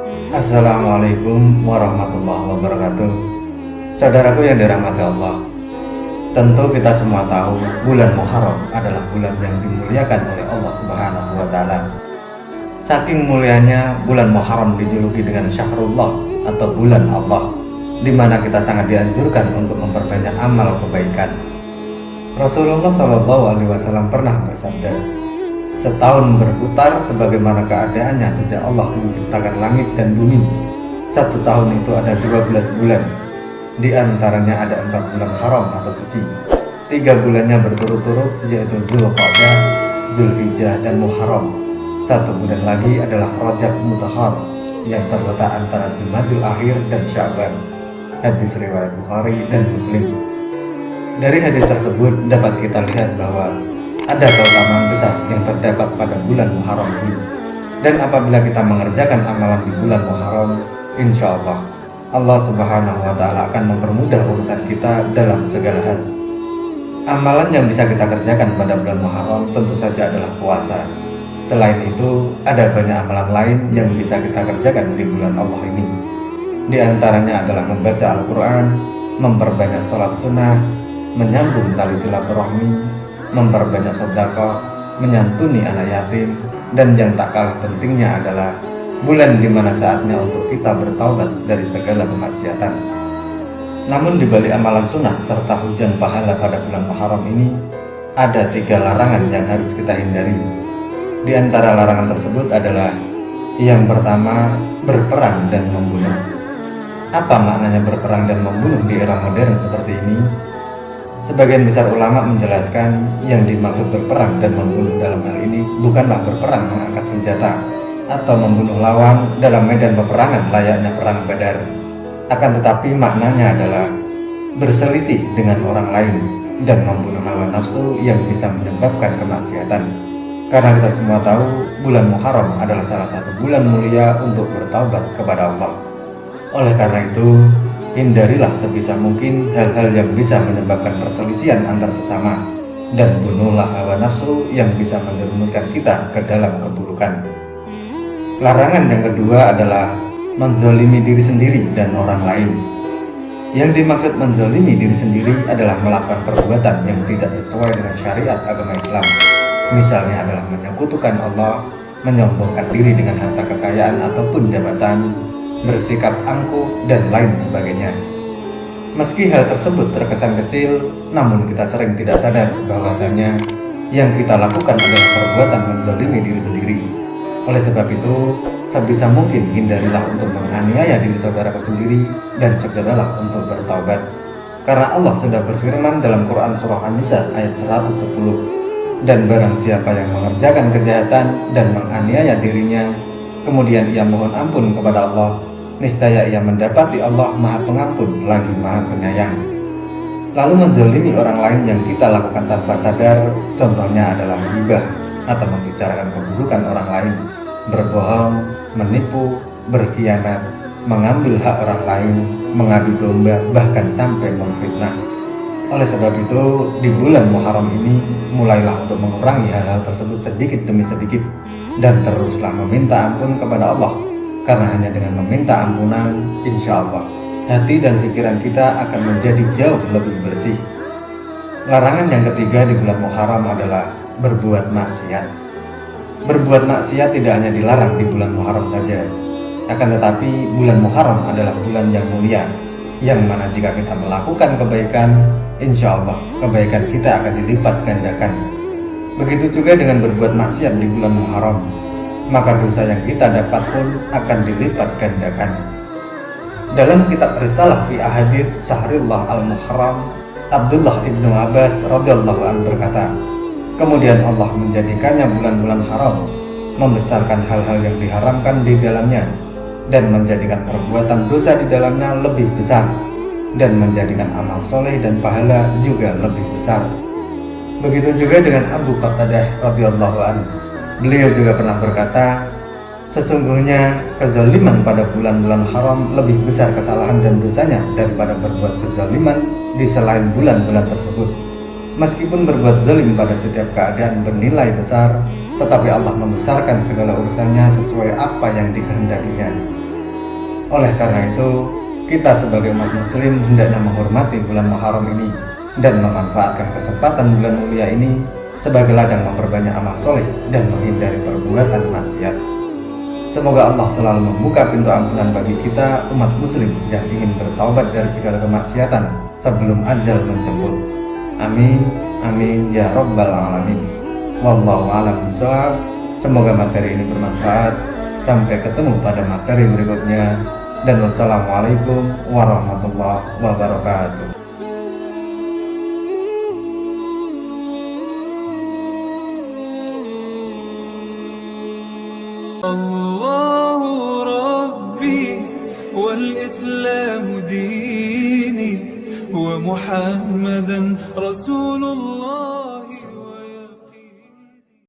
Assalamualaikum warahmatullahi wabarakatuh. Saudaraku yang dirahmati Allah, tentu kita semua tahu bulan Muharram adalah bulan yang dimuliakan oleh Allah Subhanahu wa Ta'ala. Saking mulianya, bulan Muharram dijuluki dengan Syahrullah atau bulan Allah, di mana kita sangat dianjurkan untuk memperbanyak amal kebaikan. Rasulullah SAW pernah bersabda, "Setahun berputar sebagaimana keadaannya sejak Allah menciptakan langit dan bumi. Satu tahun itu ada 12 bulan. Di antaranya ada 4 bulan haram atau suci. 3 bulannya berturut-turut, yaitu Dzulqa'dah, Dzulhijjah, dan Muharram. 1 bulan lagi adalah Rajab Mutahhar yang terletak antara Jumadil Akhir dan Sya'ban." Hadis riwayat Bukhari dan Muslim. Dari hadis tersebut dapat kita lihat bahwa ada keutamaan besar yang terdapat pada bulan Muharram ini. Dan apabila kita mengerjakan amalan di bulan Muharram, insya Allah Subhanahu wa Ta'ala akan mempermudah urusan kita dalam segala hal. Amalan yang bisa kita kerjakan pada bulan Muharram tentu saja adalah puasa. Selain itu, ada banyak amalan lain yang bisa kita kerjakan di bulan Allah ini. Di antaranya adalah membaca Al-Quran, memperbanyak sholat sunnah, menyambung tali silaturahmi, memperbanyak sedekah, menyantuni anak yatim, dan yang tak kalah pentingnya adalah bulan di mana saatnya untuk kita bertaubat dari segala kemaksiatan. Namun di balik amalan sunnah serta hujan pahala pada bulan Muharram ini, ada 3 larangan yang harus kita hindari. Di antara larangan tersebut adalah yang pertama, berperang dan membunuh. Apa maknanya berperang dan membunuh di era modern seperti ini? Sebagian besar ulama menjelaskan yang dimaksud berperang dan membunuh dalam hal ini bukanlah berperang mengangkat senjata atau membunuh lawan dalam medan peperangan layaknya perang Badar. Akan tetapi maknanya adalah berselisih dengan orang lain dan membunuh hawa nafsu yang bisa menyebabkan kemaksiatan. Karena kita semua tahu bulan Muharram adalah salah satu bulan mulia untuk bertaubat kepada Allah. Oleh karena itu, hindarilah sebisa mungkin hal-hal yang bisa menyebabkan perselisihan antar sesama, dan bunuhlah hawa nafsu yang bisa menjerumuskan kita ke dalam keburukan. Larangan yang kedua adalah menzalimi diri sendiri dan orang lain. Yang dimaksud menzalimi diri sendiri adalah melakukan perbuatan yang tidak sesuai dengan syariat agama Islam. Misalnya adalah menyekutukan Allah, menyombongkan diri dengan harta kekayaan ataupun jabatan, bersikap angkuh, dan lain sebagainya. Meski hal tersebut terkesan kecil, namun kita sering tidak sadar bahwasanya yang kita lakukan adalah perbuatan menzalimi diri sendiri. Oleh sebab itu, sebisa mungkin hindarilah untuk menganiaya diri saudaraku sendiri dan segeralah untuk bertaubat. Karena Allah sudah berfirman dalam Quran Surah An-Nisa ayat 110, "Dan barang siapa yang mengerjakan kejahatan dan menganiaya dirinya, kemudian ia mohon ampun kepada Allah, niscaya ia mendapati Allah Maha Pengampun lagi Maha Penyayang." Lalu menzalimi orang lain yang kita lakukan tanpa sadar, contohnya adalah ghibah atau membicarakan keburukan orang lain, berbohong, menipu, berkhianat, mengambil hak orang lain, mengadu domba, bahkan sampai memfitnah. Oleh sebab itu, di bulan Muharram ini, mulailah untuk mengurangi hal-hal tersebut sedikit demi sedikit, dan teruslah meminta ampun kepada Allah. Karena hanya dengan meminta ampunan, insya Allah, hati dan pikiran kita akan menjadi jauh lebih bersih. Larangan yang ketiga di bulan Muharram adalah berbuat maksiat. Berbuat maksiat tidak hanya dilarang di bulan Muharram saja, akan tetapi bulan Muharram adalah bulan yang mulia, yang mana jika kita melakukan kebaikan, insya Allah kebaikan kita akan dilipat gandakan. Begitu juga dengan berbuat maksiat di bulan Muharram, maka dosa yang kita dapat pun akan dilipat gandakan. Dalam kitab Risalah fi Ahadits Syahrillah Al-Muharram, Abdullah ibnu Abbas radhiyallahu anhu berkata, "Kemudian Allah menjadikannya bulan-bulan haram, membesarkan hal-hal yang diharamkan di dalamnya, dan menjadikan perbuatan dosa di dalamnya lebih besar, dan menjadikan amal soleh dan pahala juga lebih besar." Begitu juga dengan Abu Qatadah radhiyallahu anhu. Beliau juga pernah berkata, "Sesungguhnya kezaliman pada bulan-bulan haram lebih besar kesalahan dan dosanya daripada berbuat kezaliman di selain bulan-bulan tersebut. Meskipun berbuat zalim pada setiap keadaan bernilai besar, tetapi Allah membesarkan segala urusannya sesuai apa yang dikehendakinya. Oleh karena itu, kita sebagai umat muslim hendaknya menghormati bulan Muharram ini dan memanfaatkan kesempatan bulan mulia ini sebagai ladang memperbanyak amal soleh dan menghindari perbuatan maksiat. Semoga Allah selalu membuka pintu ampunan bagi kita umat muslim yang ingin bertaubat dari segala kemaksiatan sebelum ajal menjemput. Amin, amin ya rabbal alamin. Wallahu a'lam bishawab. Semoga materi ini bermanfaat. Sampai ketemu pada materi berikutnya. Dan wassalamualaikum warahmatullahi wabarakatuh. Allahu Rabbi wal Islam dini wa Muhammadan Rasulullah.